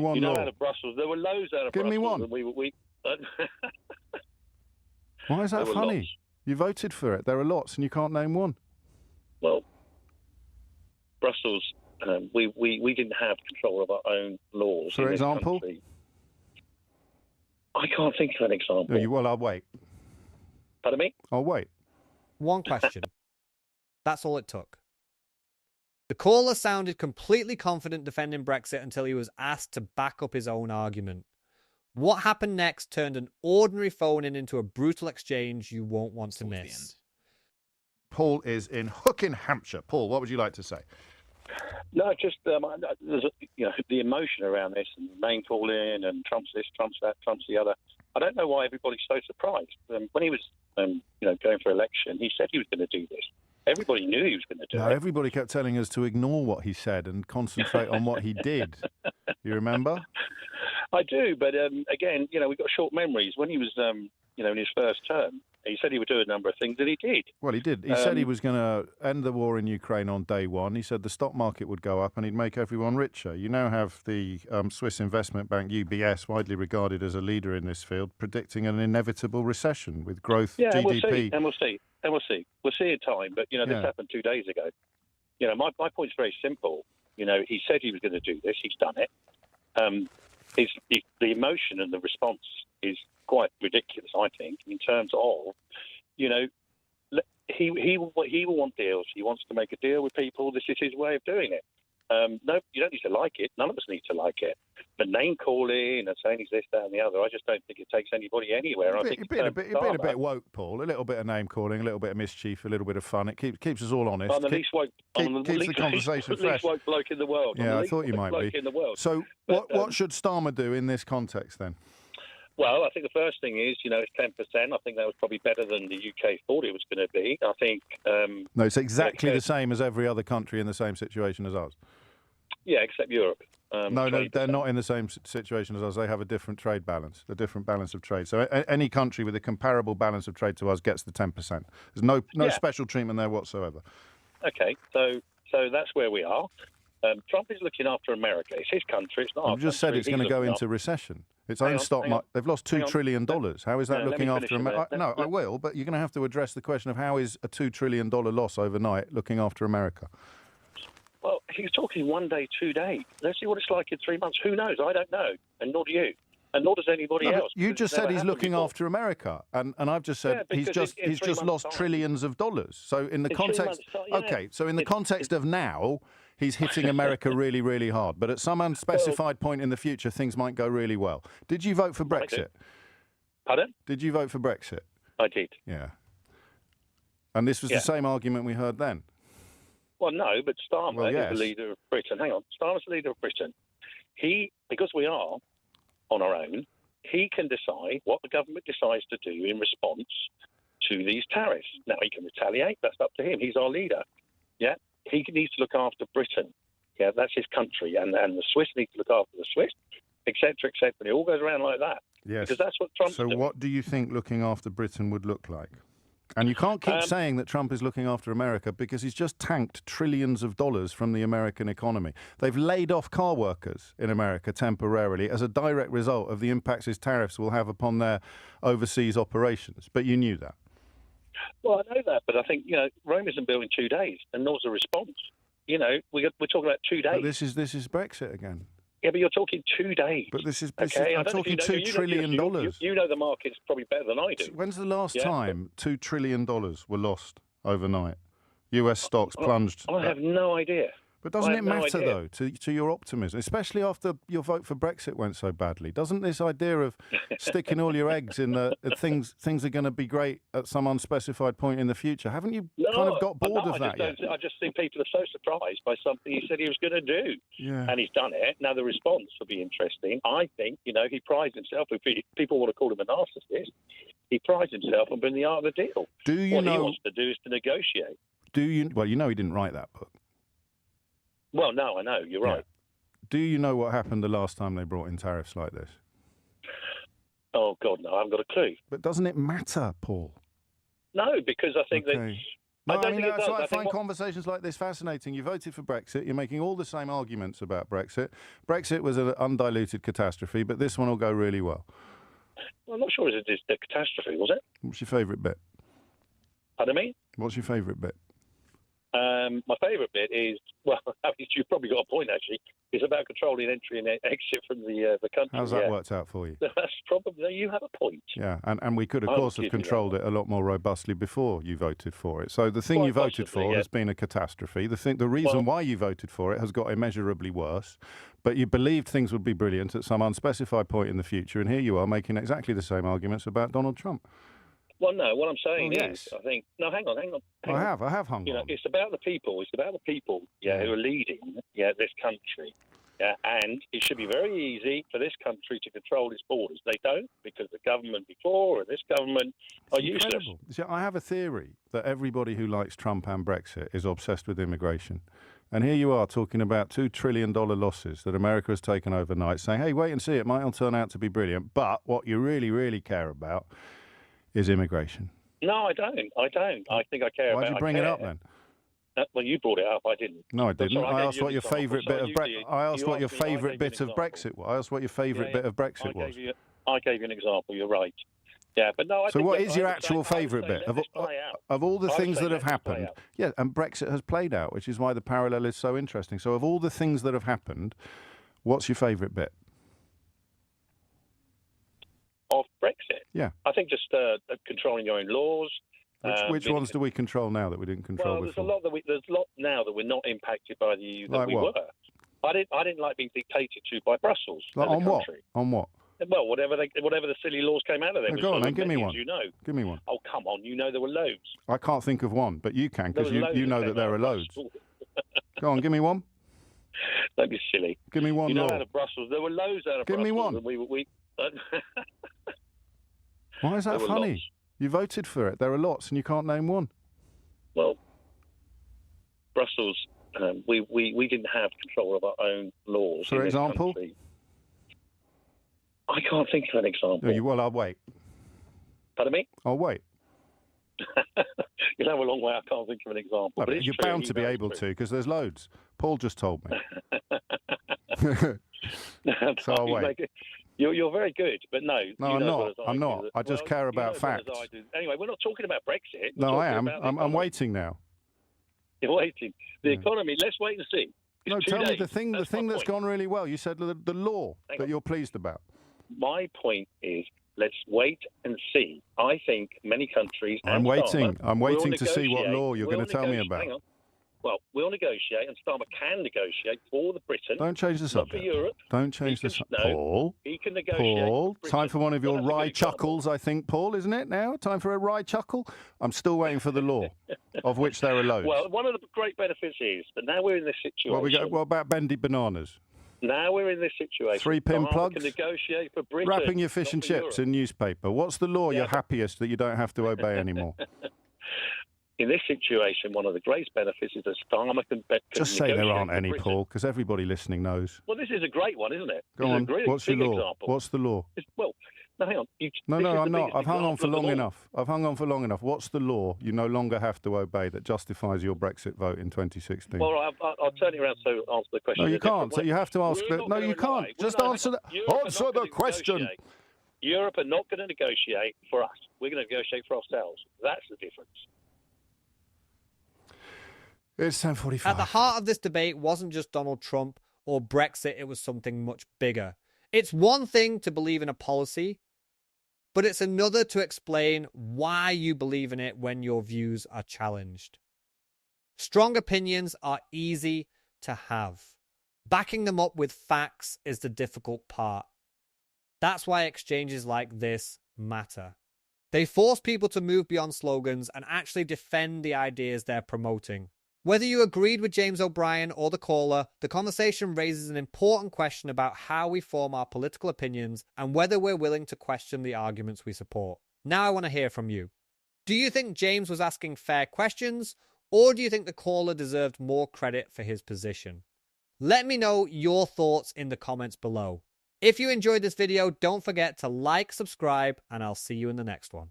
One you know, law. out of Brussels. There were loads out of Give Brussels. me one. And Why is that funny? Lots. You voted for it. There are lots, and you can't name one. Well, Brussels, we didn't have control of our own laws. For example? I can't think of an example. No, well, I'll wait. Pardon me? I'll wait. One question. That's all it took. The caller sounded completely confident defending Brexit until he was asked to back up his own argument. What happened next turned an ordinary phone-in into a brutal exchange you won't want to miss. Paul is in Hookin, Hampshire. Paul, what would you like to say? No, just there's the emotion around this, and name calling, and Trump's this, Trump's that, Trump's the other. I don't know why everybody's so surprised. When he was, going for election, he said he was going to do this. Everybody knew he was going to do it. Everybody kept telling us to ignore what he said and concentrate on what he did. You remember? I do, but again, we've got short memories. When he was, in his first term, he said he would do a number of things, and he did. Well, he did. He said he was going to end the war in Ukraine on day one. He said the stock market would go up and he'd make everyone richer. You now have the Swiss investment bank UBS, widely regarded as a leader in this field, predicting an inevitable recession with growth, GDP. We'll see. We'll see in time. But, this happened 2 days ago. My point's very simple. He said he was going to do this. He's done it. The emotion and the response is quite ridiculous, I think, in terms of, he will want deals. He wants to make a deal with people. This is his way of doing it. No, you don't need to like it. None of us need to like it. But name calling and saying he's this, that, and the other, I just don't think it takes anybody anywhere. You've been a bit woke, Paul. A little bit of name calling, a little bit of mischief, a little bit of fun. It keeps us all honest. I'm the least woke. Keeps the conversation fresh. Least woke bloke in the world. Yeah, I thought you might be. In the world. So, what should Starmer do in this context then? Well, I think the first thing is, it's 10%. I think that was probably better than the UK thought it was going to be. I think... no, it's exactly the same as every other country in the same situation as us. Yeah, except Europe. No, they're not in the same situation as us. They have a different trade balance, a different balance of trade. So any country with a comparable balance of trade to us gets the 10%. There's no special treatment there whatsoever. Okay, so that's where we are. Trump is looking after America. It's his country. It's not our country. You just said it's going to go into recession. Its own stock market. They've lost $2 trillion. How is that looking after America? No, I will, but you're going to have to address the question of how is a $2 trillion loss overnight looking after America? Well, he's talking 1 day, 2 days. Let's see what it's like in 3 months. Who knows? I don't know, and nor do you, and nor does anybody else. You just said he's looking after America, and I've just said he's just lost trillions of dollars. So in the context, so in the context of now, he's hitting America really, really hard. But at some unspecified point in the future, things might go really well. Did you vote for Brexit? Pardon? Did you vote for Brexit? I did. Yeah. And this was the same argument we heard then. Well, no, but Starmer is the leader of Britain. Hang on. Starmer's the leader of Britain. Because we are on our own, he can decide what the government decides to do in response to these tariffs. Now, he can retaliate. That's up to him. He's our leader. Yeah. He needs to look after Britain. Yeah, that's his country. And the Swiss need to look after the Swiss, et cetera, et cetera. And it all goes around like that. Yes. Because that's what Trump's doing. So what do you think looking after Britain would look like? And you can't keep saying that Trump is looking after America because he's just tanked trillions of dollars from the American economy. They've laid off car workers in America temporarily as a direct result of the impacts his tariffs will have upon their overseas operations. But you knew that. Well, I know that, but I think, Rome isn't built in 2 days, and nor's the response. We're talking about 2 days. But this is Brexit again. Yeah, but you're talking 2 days. But I'm talking $2 trillion. You know the market's probably better than I do. When's the last time $2 trillion were lost overnight? US stocks plunged. I have no idea. But doesn't it matter, though, to your optimism, especially after your vote for Brexit went so badly? Doesn't this idea of sticking all your eggs in things are going to be great at some unspecified point in the future, haven't you kind of got bored of that yet? I just think people are so surprised by something he said he was going to do. Yeah. And he's done it. Now, the response will be interesting. I think, he prides himself, if people want to call him a narcissist, he prides himself on being the art of the deal. What he wants to do is to negotiate. Well, he didn't write that book. Well, no, I know. You're right. Do you know what happened the last time they brought in tariffs like this? Oh, God, no, I haven't got a clue. But doesn't it matter, Paul? No, because I think that... No, I mean, that's why I find conversations like this fascinating. You voted for Brexit. You're making all the same arguments about Brexit. Brexit was an undiluted catastrophe, but this one will go really well. Well, I'm not sure it's a catastrophe, was it? What's your favourite bit? Pardon me? What's your favourite bit? My favourite bit is, well, you've probably got a point, actually. It's about controlling entry and exit from the country. How's that worked out for you? That's probably, you have a point. Yeah, and we could, of course, have controlled it a lot more robustly before you voted for it. So the thing you voted for has been a catastrophe. The reason why you voted for it has got immeasurably worse, but you believed things would be brilliant at some unspecified point in the future, and here you are making exactly the same arguments about Donald Trump. Well, no, what I'm saying is, I think, no, hang on. I have hung on. It's about the people. It's about the people, who are leading, this country. Yeah, and it should be very easy for this country to control its borders. They don't, because the government before and this government are useless. See, I have a theory that everybody who likes Trump and Brexit is obsessed with immigration. And here you are talking about $2 trillion losses that America has taken overnight, saying, hey, wait and see, it might all turn out to be brilliant. But what you really, really care about is immigration. No, I don't. I think I care about it. Why'd you bring it up then? Well, you brought it up. I didn't. No, I didn't. I asked what your favourite bit of Brexit. I asked what your favourite bit of Brexit was. I asked what your favourite bit of Brexit was. I gave you an example. You're right. Yeah, but no. So what is your actual favourite bit of all the things that have happened? Yeah, and Brexit has played out, which is why the parallel is so interesting. So of all the things that have happened, what's your favourite bit? Of Brexit? Yeah. I think just controlling your own laws. Which ones do we control now that we didn't control before? There's a lot now that we're not impacted by the EU that we were. I didn't like being dictated to by Brussels as a country. On what? Well, whatever the silly laws came out of them. Go on, then, give me one. Give me one. Oh, come on, there were loads. I can't think of one, but you can, because you know that there are loads. Go on, give me one. Don't be silly. Give me one law. Out of Brussels. There were loads out of Give Brussels. Me one. Why is that funny? Lots. You voted for it. There are lots, and you can't name one. Well, Brussels, we didn't have control of our own laws. For example? I can't think of an example. Well, I'll wait. Pardon me? I'll wait. You'll have a long way. I can't think of an example. No, but you're bound to be able to, because there's loads. Paul just told me. So I'll wait. You're very good, but no. No, I'm not. I'm not. I just care about facts. Anyway, we're not talking about Brexit. No, I am. I'm waiting now. You're waiting. The economy, let's wait and see. Tell me the thing that's gone really well. You said the law that you're pleased about. My point is, let's wait and see. I think many countries... I'm waiting to see what law you're going to tell me about. Hang on. Well, we'll negotiate, and Starmer can negotiate for the Britain. Don't change the subject. For Europe. Don't change the subject. Paul. He can negotiate. Paul, time for one of your wry chuckles, I think, Paul, isn't it now? Time for a wry chuckle? I'm still waiting for the law, of which there are loads. Well, one of the great benefits is that now we're in this situation. What about bendy bananas? Now we're in this situation. 3-pin plugs? Can negotiate for Britain. Wrapping your fish and chips in newspaper. What's the law you're happiest that you don't have to obey anymore? In this situation, one of the greatest benefits is that Starmer can just say there aren't any, Paul, because everybody listening knows. Well, this is a great one, isn't it? Go on. What's your law? Example. What's the law? Well, no, hang on. No, I'm not. I've hung on for long enough. What's the law you no longer have to obey that justifies your Brexit vote in 2016? Well, I'll turn it around to answer the question. No, you can't. So you have to ask. No, you can't. Just answer the question. Europe are not going to negotiate for us. We're going to negotiate for ourselves. That's the difference. It's 10:45. At the heart of this debate wasn't just Donald Trump or Brexit, it was something much bigger. It's one thing to believe in a policy, but it's another to explain why you believe in it when your views are challenged. Strong opinions are easy to have. Backing them up with facts is the difficult part. That's why exchanges like this matter. They force people to move beyond slogans and actually defend the ideas they're promoting. Whether you agreed with James O'Brien or the caller, the conversation raises an important question about how we form our political opinions and whether we're willing to question the arguments we support. Now I want to hear from you. Do you think James was asking fair questions, or do you think the caller deserved more credit for his position? Let me know your thoughts in the comments below. If you enjoyed this video, don't forget to like, subscribe, and I'll see you in the next one.